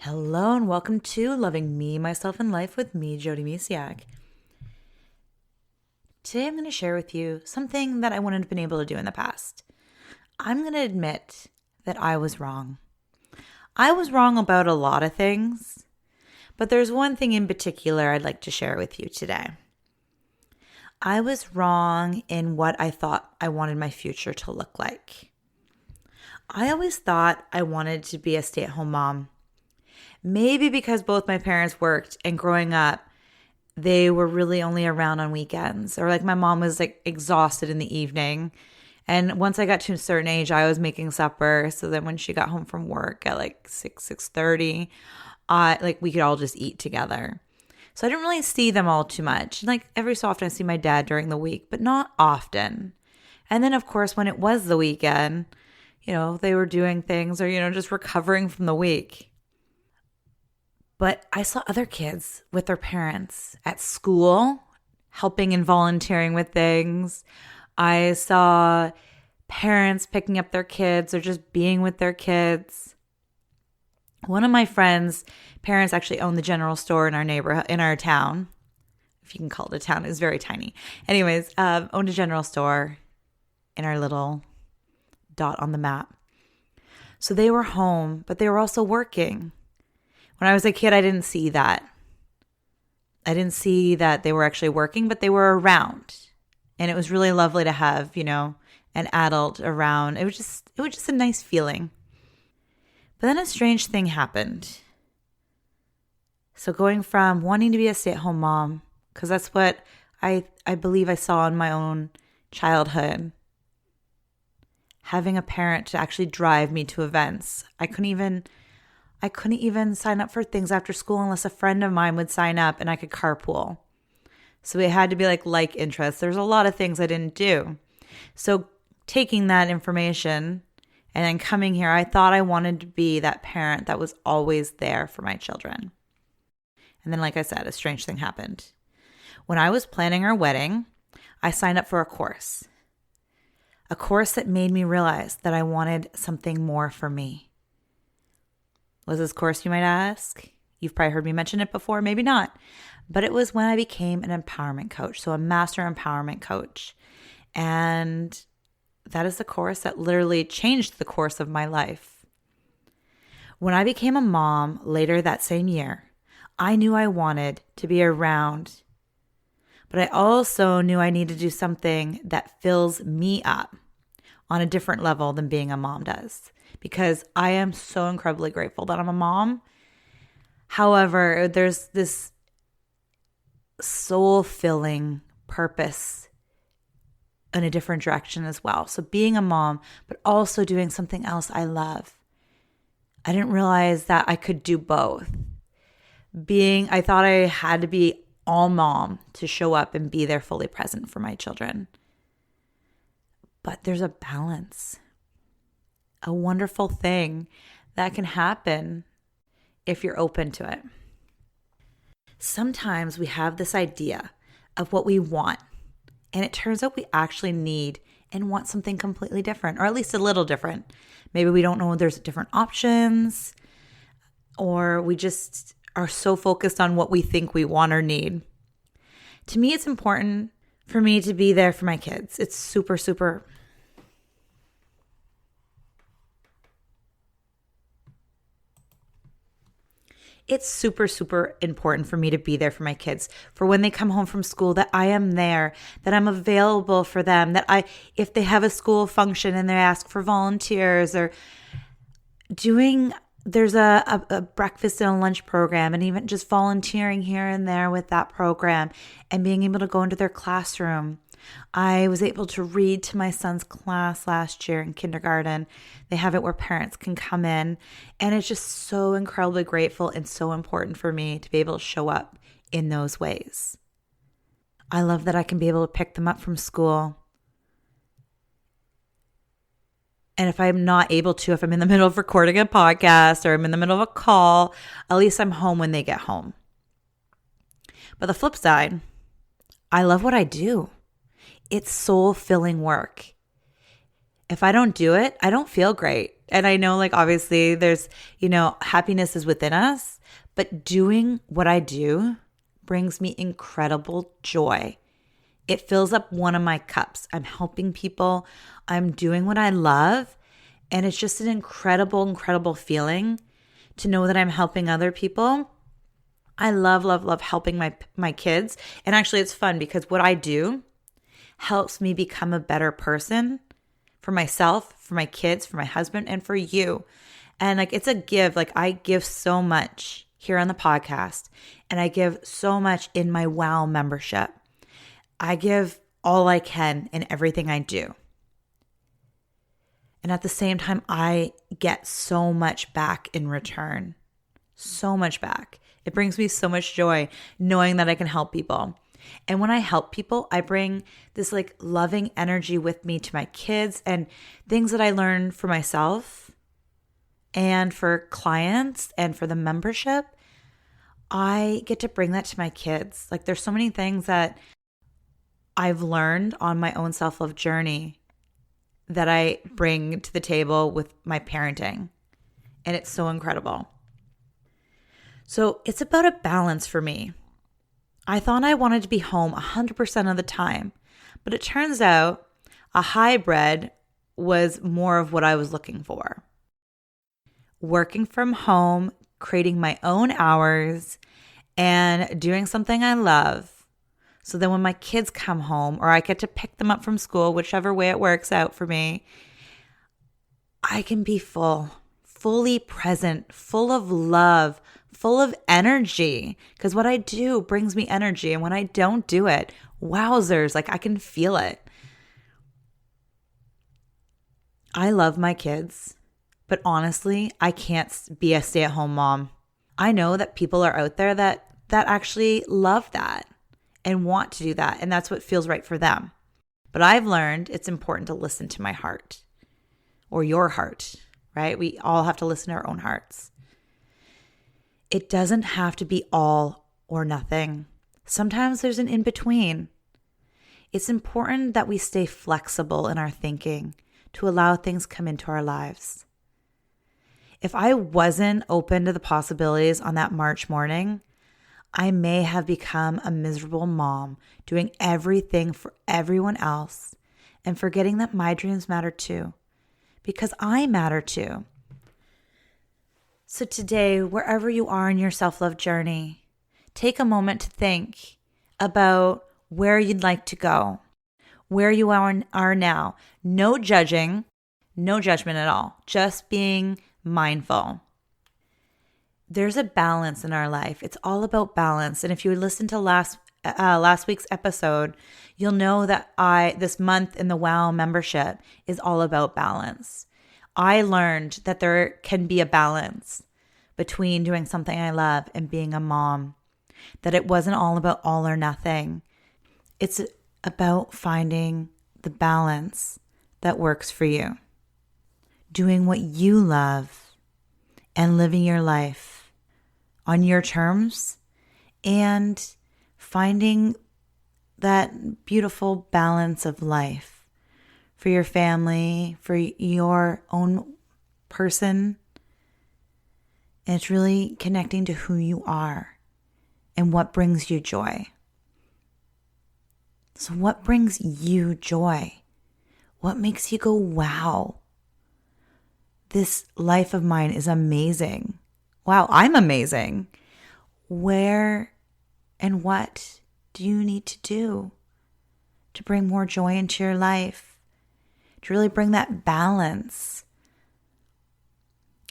Hello and welcome to Loving Me, Myself, and Life with me, Jody Misiak. Today I'm going to share with you something that I wouldn't have been able to do in the past. I'm going to admit that I was wrong. I was wrong about a lot of things, but there's one thing in particular I'd like to share with you today. I was wrong in what I thought I wanted my future to look like. I always thought I wanted to be a stay-at-home mom. Maybe because both my parents worked and growing up, they were really only around on weekends. Or like my mom was like exhausted in the evening. And once I got to a certain age, I was making supper. So then when she got home from work at like 6:30, we could all just eat together. So I didn't really see them all too much. Like every so often I see my dad during the week, but not often. And then of course, when it was the weekend, they were doing things or, just recovering from the week. But I saw other kids with their parents at school, helping and volunteering with things. I saw parents picking up their kids or just being with their kids. One of my friends' parents actually owned the general store in our neighborhood, in our town. If you can call it a town, it's very tiny. Anyways, owned a general store in our little dot on the map. So they were home, but they were also working. When I was a kid, I didn't see that. I didn't see that they were actually working, but they were around. And it was really lovely to have, an adult around. It was just a nice feeling. But then a strange thing happened. So going from wanting to be a stay-at-home mom, because that's what I believe I saw in my own childhood, having a parent to actually drive me to events. I couldn't even sign up for things after school unless a friend of mine would sign up and I could carpool. So it had to be like interests. There's a lot of things I didn't do. So taking that information and then coming here, I thought I wanted to be that parent that was always there for my children. And then, like I said, a strange thing happened. When I was planning our wedding, I signed up for a course that made me realize that I wanted something more for me. Was this course, you might ask? You've probably heard me mention it before, maybe not. But it was when I became an empowerment coach, so a master empowerment coach. And that is the course that literally changed the course of my life. When I became a mom later that same year, I knew I wanted to be around, but I also knew I needed to do something that fills me up on a different level than being a mom does. Because I am so incredibly grateful that I'm a mom. However, there's this soul-filling purpose in a different direction as well. So being a mom, but also doing something else I love. I didn't realize that I could do both. I thought I had to be all mom to show up and be there fully present for my children. But there's a balance. A wonderful thing that can happen if you're open to it. Sometimes we have this idea of what we want, and it turns out we actually need and want something completely different, or at least a little different. Maybe we don't know there's different options, or we just are so focused on what we think we want or need. To me, it's important for me to be there for my kids. It's super, super It's super, super important for me to be there for my kids, for when they come home from school, that I am there, that I'm available for them, if they have a school function and they ask for volunteers or there's a breakfast and a lunch program, and even just volunteering here and there with that program and being able to go into their classroom. I was able to read to my son's class last year in kindergarten. They have it where parents can come in, and it's just so incredibly grateful and so important for me to be able to show up in those ways. I love that I can be able to pick them up from school. And if I'm not able to, if I'm in the middle of recording a podcast or I'm in the middle of a call, at least I'm home when they get home. But the flip side, I love what I do. It's soul-filling work. If I don't do it, I don't feel great. And I know, like, obviously there's, happiness is within us, but doing what I do brings me incredible joy. It fills up one of my cups. I'm helping people. I'm doing what I love. And it's just an incredible, incredible feeling to know that I'm helping other people. I love, love, love helping my kids. And actually, it's fun because what I do helps me become a better person for myself, for my kids, for my husband, and for you. And like, it's a give. Like, I give so much here on the podcast, and I give so much in my WOW membership. I give all I can in everything I do. And at the same time, I get so much back in return. So much back. It brings me so much joy knowing that I can help people. And when I help people, I bring this like loving energy with me to my kids and things that I learn for myself and for clients and for the membership. I get to bring that to my kids. Like, there's so many things that I've learned on my own self-love journey that I bring to the table with my parenting. And it's so incredible. So it's about a balance for me. I thought I wanted to be home 100% of the time, but it turns out a hybrid was more of what I was looking for. Working from home, creating my own hours, and doing something I love. So then when my kids come home or I get to pick them up from school, whichever way it works out for me, I can be fully present, full of love, full of energy. Because what I do brings me energy. And when I don't do it, wowzers, like, I can feel it. I love my kids, but honestly, I can't be a stay-at-home mom. I know that people are out there that actually love that and want to do that, and that's what feels right for them. But I've learned it's important to listen to my heart, or your heart, right? We all have to listen to our own hearts. It doesn't have to be all or nothing. Sometimes there's an in-between. It's important that we stay flexible in our thinking to allow things come into our lives. If I wasn't open to the possibilities on that March morning, I may have become a miserable mom, doing everything for everyone else and forgetting that my dreams matter too, because I matter too. So today, wherever you are in your self-love journey, take a moment to think about where you'd like to go, where you are now. No judging, no judgment at all, just being mindful. There's a balance in our life. It's all about balance. And if you listen to last week's episode, you'll know that this month in the WOW membership is all about balance. I learned that there can be a balance between doing something I love and being a mom, that it wasn't all about all or nothing. It's about finding the balance that works for you, doing what you love and living your life on your terms, and finding that beautiful balance of life for your family, for your own person. And it's really connecting to who you are and what brings you joy. So what brings you joy? What makes you go, wow, this life of mine is amazing. Wow, I'm amazing. Where and what do you need to do to bring more joy into your life? To really bring that balance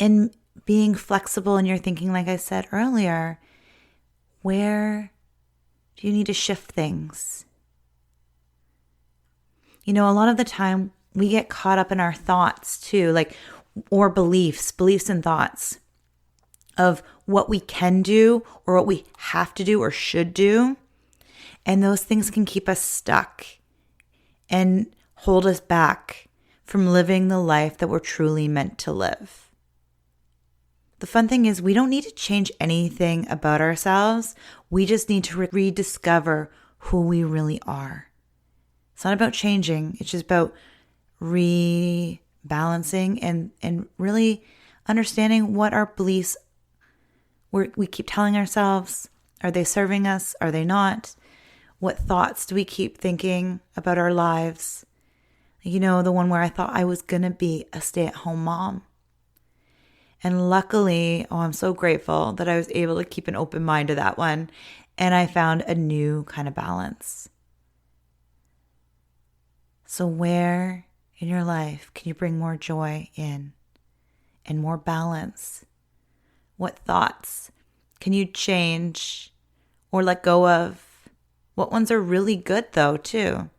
and being flexible in your thinking, like I said earlier. Where do you need to shift things? A lot of the time we get caught up in our thoughts too, or beliefs and thoughts of what we can do or what we have to do or should do. And those things can keep us stuck and hold us back from living the life that we're truly meant to live. The fun thing is, we don't need to change anything about ourselves. We just need to rediscover who we really are. It's not about changing. It's just about remembering balancing and really understanding what our beliefs we keep telling ourselves. Are they serving us? Are they not? What thoughts do we keep thinking about our lives? You know, the one where I thought I was going to be a stay-at-home mom. And luckily, I'm so grateful that I was able to keep an open mind to that one. And I found a new kind of balance. So where in your life can you bring more joy in and more balance? What thoughts can you change or let go of? What ones are really good though, too?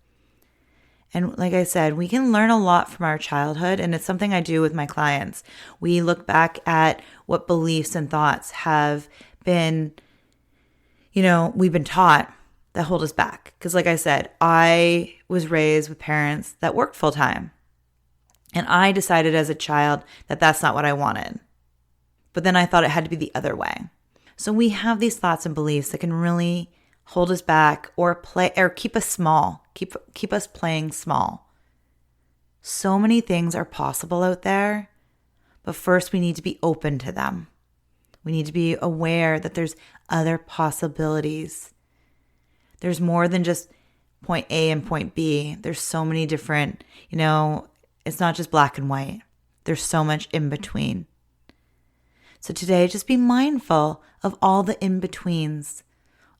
And like I said, we can learn a lot from our childhood, and it's something I do with my clients. We look back at what beliefs and thoughts have been, we've been taught that hold us back. Because like I said, I was raised with parents that worked full time. And I decided as a child that that's not what I wanted. But then I thought it had to be the other way. So we have these thoughts and beliefs that can really hold us back or keep us small, keep us playing small. So many things are possible out there, but first we need to be open to them. We need to be aware that there's other possibilities. There's more than just point A and point B. There's so many different, it's not just black and white. There's so much in between. So today, just be mindful of all the in-betweens,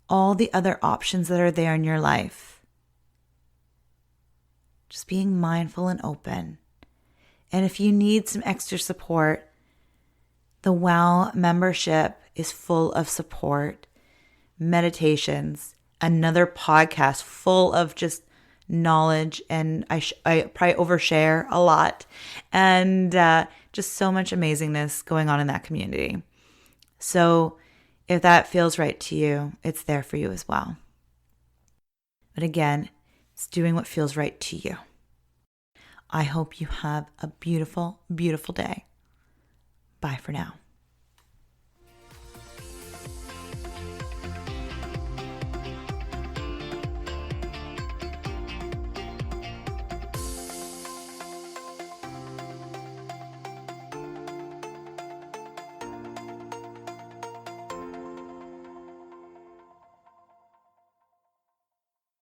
all the other options that are there in your life. Just being mindful and open. And if you need some extra support, the WOW membership is full of support, meditations, another podcast full of just knowledge, and I probably overshare a lot, and just so much amazingness going on in that community. So if that feels right to you, it's there for you as well. But again, it's doing what feels right to you. I hope you have a beautiful, beautiful day. Bye for now.